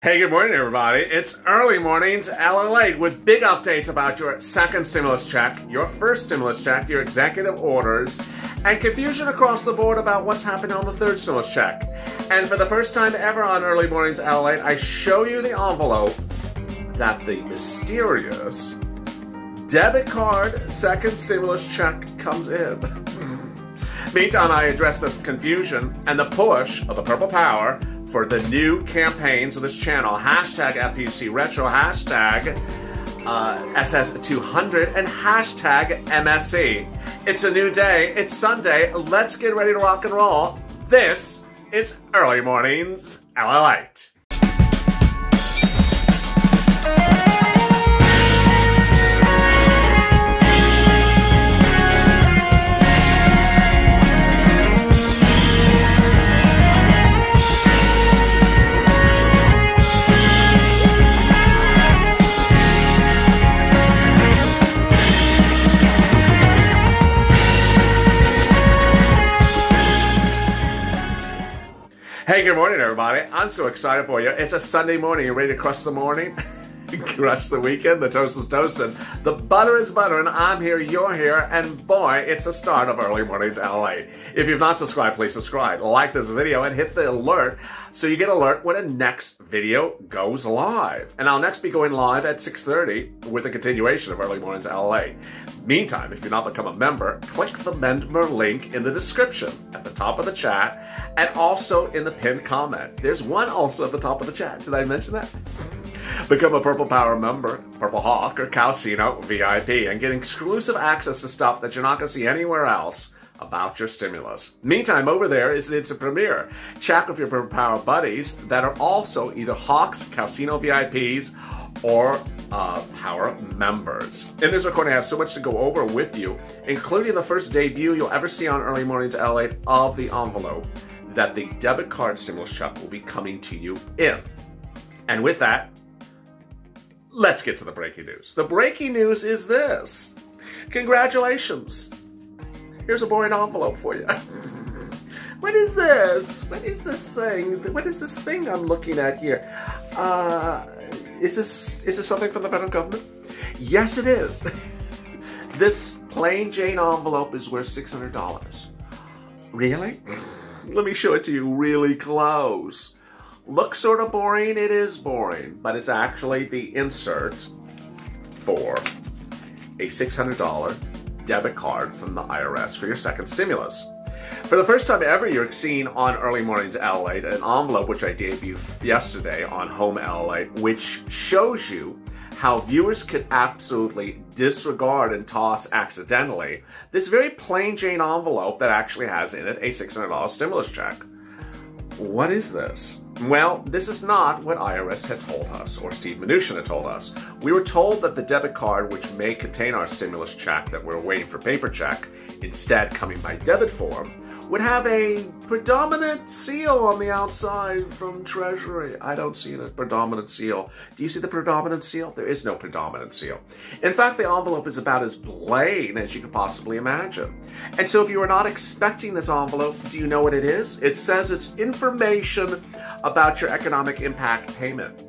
Hey, good morning, everybody. It's early mornings, LALATE, with big updates about your second stimulus check, your first stimulus check, your executive orders, and confusion across the board about what's happening on the third stimulus check. And for the first time ever on Early Mornings LALATE, I show you the envelope that the mysterious debit card second stimulus check comes in. Meantime, I address the confusion and the push of the purple power for the new campaigns of this channel. Hashtag FPC Retro, hashtag SS200, and hashtag MSC. It's a new day. It's Sunday. Let's get ready to rock and roll. This is Early Mornings LALATE. Hey, good morning, everybody. I'm so excited for you. It's a Sunday morning. You ready to crush the morning? Crush the weekend? The toast is toasting. The butter is buttering. I'm here, you're here, and boy, it's the start of Early Mornings LA. If you've not subscribed, please subscribe. Like this video and hit the alert so you get alert when a next video goes live. And I'll next be going live at 6:30 with a continuation of Early Mornings LA. Meantime, if you've not become a member, click the member link in the description at the top of the chat and also in the pinned comment. There's one also at the top of the chat. Did I mention that? Become a Purple Power member, Purple Hawk, or Calcino VIP, and get exclusive access to stuff that you're not going to see anywhere else about your stimulus. Meantime, over there is an instant premiere. Chat with your Purple Power buddies that are also either Hawks, Calcino VIPs, or Power members. In this recording, I have so much to go over with you, including the first debut you'll ever see on Early Mornings LA of the envelope that the debit card stimulus check will be coming to you in. And with that, let's get to the breaking news. The breaking news is this. Congratulations. Here's a boring envelope for you. What is this? What is this thing? What is this thing I'm looking at here? Is this something from the federal government? Yes, it is. This plain Jane envelope is worth $600. Really? Let me show it to you really close. Looks sort of boring, it is boring, but it's actually the insert for a $600 debit card from the IRS for your second stimulus. For the first time ever, you're seeing on Early Mornings LALATE an envelope which I debuted yesterday on Home LALATE, which shows you how viewers could absolutely disregard and toss accidentally this very plain Jane envelope that actually has in it a $600 stimulus check. What is this? Well, this is not what IRS had told us, or Steve Mnuchin had told us. We were told that the debit card, which may contain our stimulus check that we're waiting for paper check, instead coming by debit form, would have a predominant seal on the outside from Treasury. I don't see the predominant seal. Do you see the predominant seal? There is no predominant seal. In fact, the envelope is about as plain as you could possibly imagine. And so if you are not expecting this envelope, do you know what it is? It says it's information about your economic impact payment.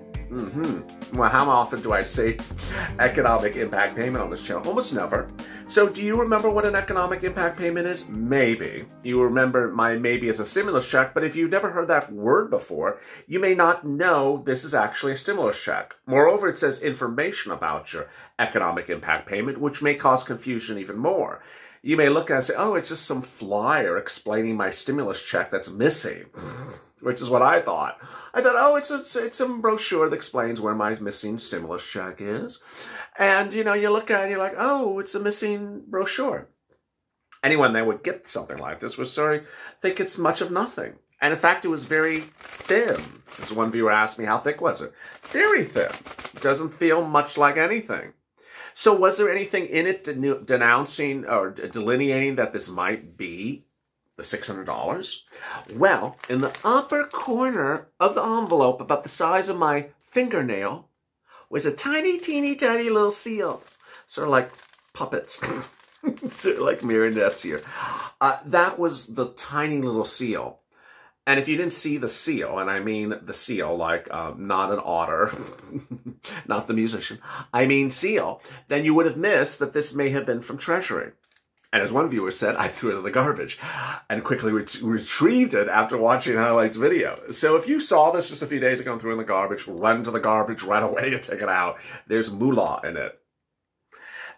Well, how often do I say economic impact payment on this channel? Almost never. So do you remember what an economic impact payment is? Maybe. You remember my maybe as a stimulus check, but if you've never heard that word before, you may not know this is actually a stimulus check. Moreover, it says information about your economic impact payment, which may cause confusion even more. You may look at it and say, oh, it's just some flyer explaining my stimulus check that's missing. Which is what I thought. I thought, oh, it's a brochure that explains where my missing stimulus check is. And, you know, you look at it and you're like, oh, it's a missing brochure. Anyone that would get something like this would sort of think it's much of nothing. And in fact, it was very thin. As one viewer asked me, how thick was it? Very thin. It doesn't feel much like anything. So was there anything in it denouncing or delineating that this might be the $600? Well, in the upper corner of the envelope, about the size of my fingernail, was a tiny, teeny, tiny little seal. Sort of like puppets. Sort of like marionettes here. That was the tiny little seal. And if you didn't see the seal, and I mean the seal, like not an otter, not the musician, I mean seal, then you would have missed that this may have been from Treasury. And as one viewer said, I threw it in the garbage and quickly retrieved it after watching Highlight's video. So if you saw this just a few days ago and threw it in the garbage, run to the garbage right away and take it out. There's moolah in it.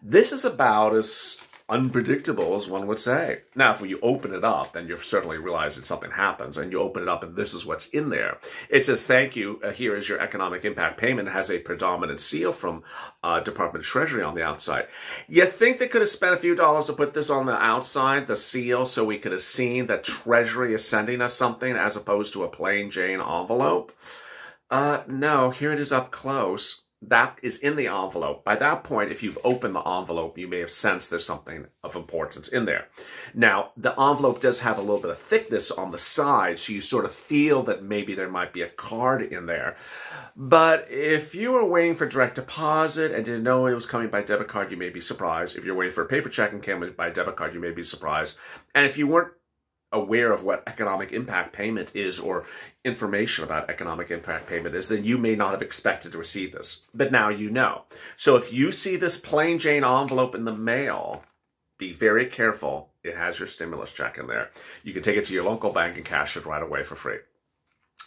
This is about as unpredictable as one would say. Now, if you open it up, then you certainly realize that something happens, and you open it up and this is what's in there. It says, thank you, here is your economic impact payment. It has a predominant seal from Department of Treasury on the outside. You think they could have spent a few dollars to put this on the outside, the seal, so we could have seen that Treasury is sending us something as opposed to a plain Jane envelope? No, here it is up close. That is in the envelope. By that point, if you've opened the envelope, you may have sensed there's something of importance in there. Now, the envelope does have a little bit of thickness on the side, so you sort of feel that maybe there might be a card in there. But if you were waiting for direct deposit and didn't know it was coming by debit card, you may be surprised. If you're waiting for a paper check and came by debit card, you may be surprised. And if you weren't aware of what economic impact payment is or information about economic impact payment is, then you may not have expected to receive this. But now you know. So if you see this plain Jane envelope in the mail, be very careful. It has your stimulus check in there. You can take it to your local bank and cash it right away for free.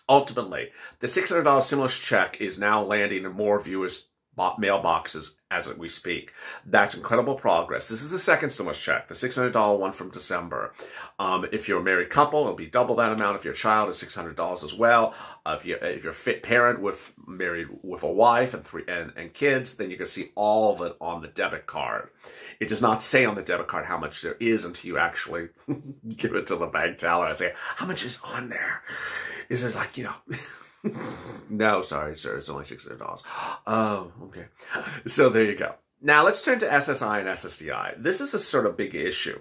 Ultimately, the $600 stimulus check is now landing in more viewers' mailboxes as we speak. That's incredible progress. This is the second stimulus check, the $600 one from December. If you're a married couple, it'll be double that amount. If your child is $600 as well. If you're a fit parent married with a wife and kids, then you can see all of it on the debit card. It does not say on the debit card how much there is until you actually give it to the bank teller and say, how much is on there? Is it like, No, sorry, sir. It's only $600. Oh, okay. So there you go. Now let's turn to SSI and SSDI. This is a sort of big issue.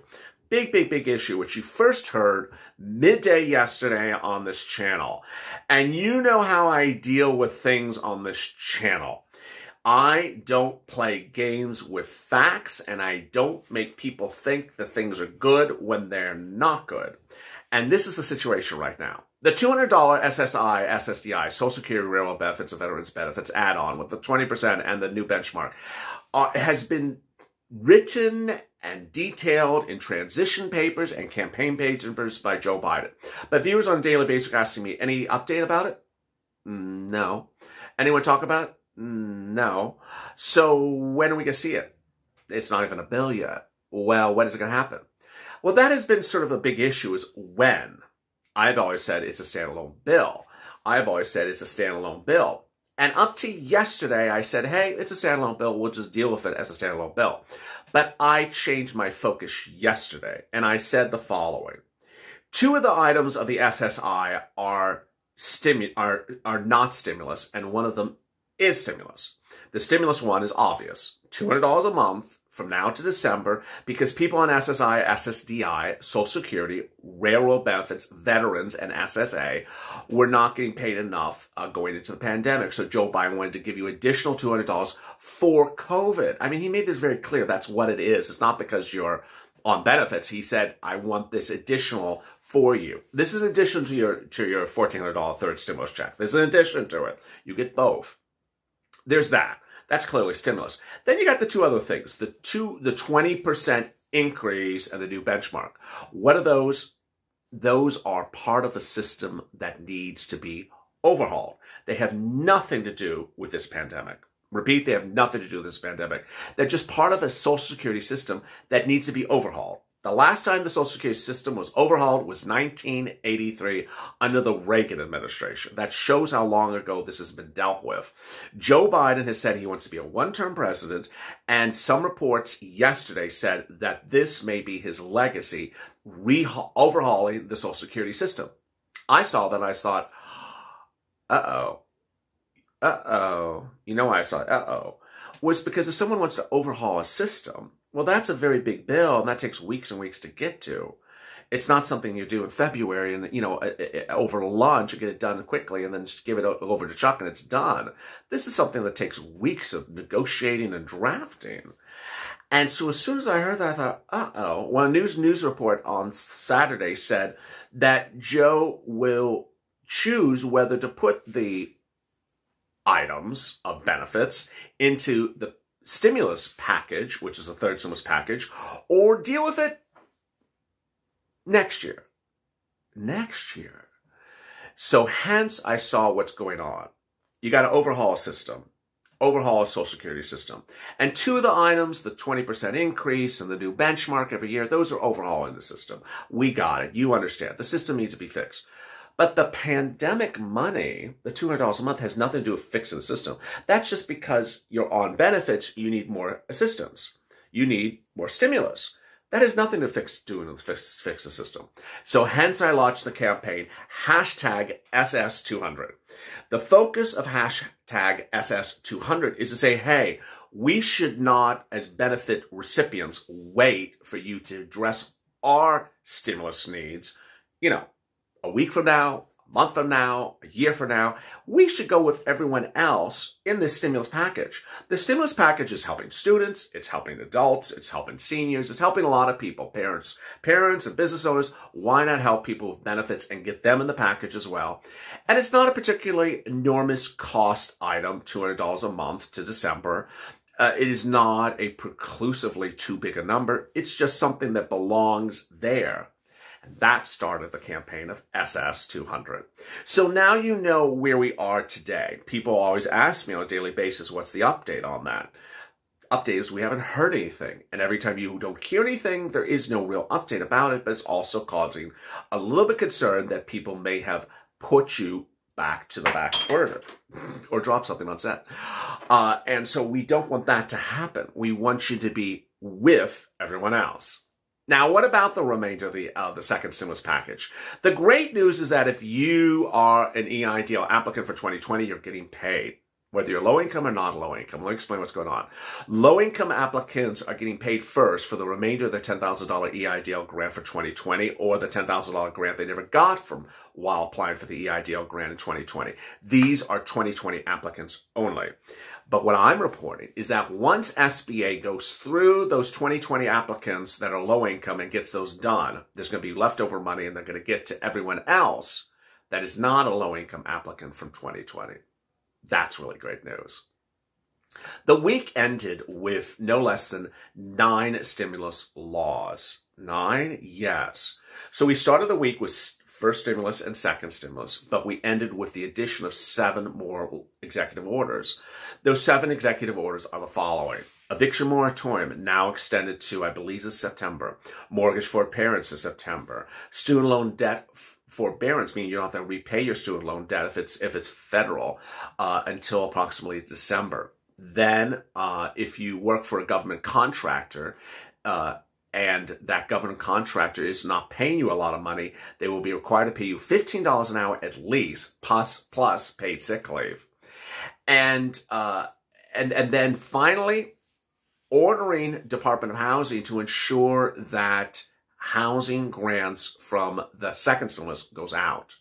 Big issue, which you first heard midday yesterday on this channel. And you know how I deal with things on this channel. I don't play games with facts, and I don't make people think that things are good when they're not good. And this is the situation right now. The $200 SSI, SSDI, Social Security, Railroad Benefits, and Veterans Benefits add-on with the 20% and the new benchmark has been written and detailed in transition papers and campaign papers by Joe Biden. But viewers on a daily basis are asking me, any update about it? No. Anyone talk about it? No. So when are we going to see it? It's not even a bill yet. Well, when is it going to happen? Well, that has been sort of a big issue, is when. I've always said it's a standalone bill. I've always said it's a standalone bill. And up to yesterday, I said, hey, it's a standalone bill. We'll just deal with it as a standalone bill. But I changed my focus yesterday, and I said the following. Two of the items of the SSI are not stimulus, and one of them is stimulus. The stimulus one is obvious. $200 a month from now to December, because people on SSI, SSDI, Social Security, Railroad Benefits, Veterans, and SSA were not getting paid enough going into the pandemic. So Joe Biden wanted to give you additional $200 for COVID. I mean, he made this very clear. That's what it is. It's not because you're on benefits. He said, I want this additional for you. This is in addition to your $1,400 third stimulus check. This is in addition to it. You get both. There's that. That's clearly stimulus. Then you got the two other things, the 20% increase and the new benchmark. What are those? Those are part of a system that needs to be overhauled. They have nothing to do with this pandemic. Repeat, they have nothing to do with this pandemic. They're just part of a Social Security system that needs to be overhauled. The last time the Social Security system was overhauled was 1983 under the Reagan administration. That shows how long ago this has been dealt with. Joe Biden has said he wants to be a one-term president, and some reports yesterday said that this may be his legacy, overhauling the Social Security system. I saw that and I thought, uh-oh. You know why I thought, uh-oh? Was because if someone wants to overhaul a system, well, that's a very big bill, and that takes weeks and weeks to get to. It's not something you do in February and, over lunch and get it done quickly and then just give it over to Chuck and it's done. This is something that takes weeks of negotiating and drafting. And so as soon as I heard that, I thought, uh-oh. Well, a news report on Saturday said that Joe will choose whether to put the items of benefits into the stimulus package, which is the third stimulus package, or deal with it next year. Next year. So hence I saw what's going on. You got to overhaul a system. Overhaul a Social Security system. And two of the items, the 20% increase and the new benchmark every year, those are overhauling the system. We got it. You understand. The system needs to be fixed. But the pandemic money, the $200 a month, has nothing to do with fixing the system. That's just because you're on benefits, you need more assistance. You need more stimulus. That has nothing to fix the system. So hence I launched the campaign, hashtag SS200. The focus of hashtag SS200 is to say, hey, we should not, as benefit recipients, wait for you to address our stimulus needs, a week from now, a month from now, a year from now. We should go with everyone else in this stimulus package. The stimulus package is helping students, it's helping adults, it's helping seniors, it's helping a lot of people, parents and business owners. Why not help people with benefits and get them in the package as well? And it's not a particularly enormous cost item, $200 a month to December. It is not a preclusively too big a number. It's just something that belongs there. And that started the campaign of SS200. So now you know where we are today. People always ask me on a daily basis, what's the update on that? Update is we haven't heard anything. And every time you don't hear anything, there is no real update about it, but it's also causing a little bit of concern that people may have put you back to the back burner or drop something on set. And so we don't want that to happen. We want you to be with everyone else. Now, what about the remainder of the second stimulus package? The great news is that if you are an EIDL applicant for 2020, you're getting paid. Whether you're low income or not low income. Let me explain what's going on. Low income applicants are getting paid first for the remainder of the $10,000 EIDL grant for 2020 or the $10,000 grant they never got from while applying for the EIDL grant in 2020. These are 2020 applicants only. But what I'm reporting is that once SBA goes through those 2020 applicants that are low income and gets those done, there's going to be leftover money and they're going to get to everyone else that is not a low income applicant from 2020. That's really great news. The week ended with no less than 9 stimulus laws. 9? Yes. So we started the week with first stimulus and second stimulus, but we ended with the addition of 7 more executive orders. Those 7 executive orders are the following. Eviction moratorium, now extended to, I believe, is September. Mortgage forbearance is September. Student loan debt forbearance, meaning you don't have to repay your student loan debt if it's federal until approximately December. Then, if you work for a government contractor and that government contractor is not paying you a lot of money, they will be required to pay you $15 an hour at least, plus paid sick leave. And then finally, ordering Department of Housing to ensure that housing grants from the second stimulus goes out.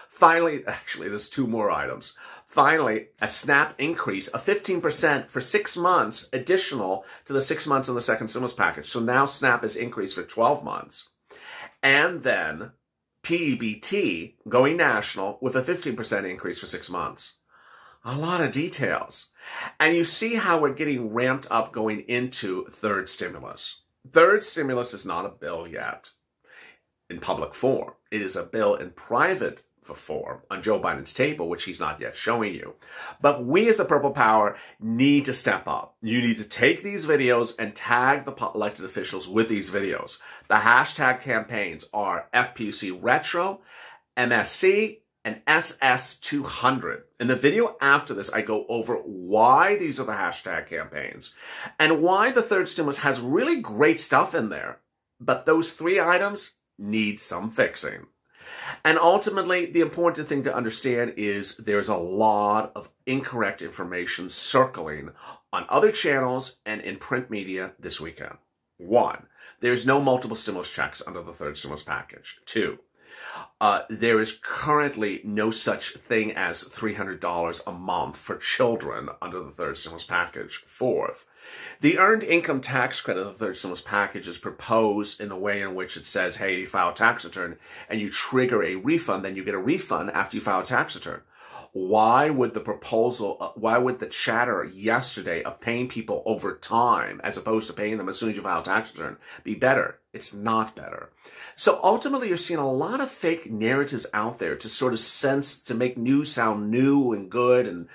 Finally, actually, there's 2 more items. Finally, a SNAP increase of 15% for 6 months, additional to the 6 months in the second stimulus package. So now SNAP is increased for 12 months. And then PEBT going national with a 15% increase for 6 months. A lot of details. And you see how we're getting ramped up going into third stimulus. Third stimulus is not a bill yet in public form. It is a bill in private form on Joe Biden's table, which he's not yet showing you. But we as the Purple Power need to step up. You need to take these videos and tag the elected officials with these videos. The hashtag campaigns are FPUC Retro, MSC, and SS200. In the video after this, I go over why these are the hashtag campaigns and why the third stimulus has really great stuff in there. But those 3 items need some fixing. And ultimately, the important thing to understand is there's a lot of incorrect information circling on other channels and in print media this weekend. 1, there's no multiple stimulus checks under the third stimulus package. 2, There is currently no such thing as $300 a month for children under the third stimulus package. Fourth, the earned income tax credit of the third stimulus package is proposed in a way in which it says, hey, you file a tax return and you trigger a refund, then you get a refund after you file a tax return. Why would why would the chatter yesterday of paying people over time as opposed to paying them as soon as you file a tax return be better? It's not better. So ultimately, you're seeing a lot of fake narratives out there to make news sound new and good and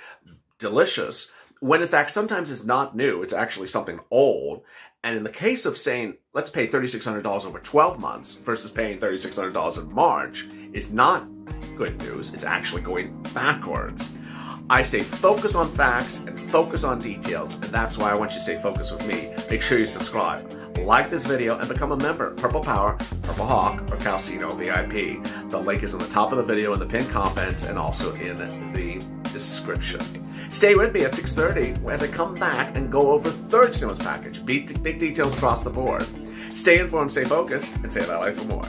delicious, when in fact, sometimes it's not new. It's actually something old. And in the case of saying, let's pay $3,600 over 12 months versus paying $3,600 in March is not good news. It's actually going backwards. I stay focused on facts and focus on details, and that's why I want you to stay focused with me. Make sure you subscribe, like this video, and become a member. Purple Power, Purple Hawk, or Calcino VIP. The link is on the top of the video in the pinned comments and also in the description. Stay with me at 6:30 as I come back and go over third stimulus package. Big details across the board. Stay informed, stay focused, and stay in LA for more.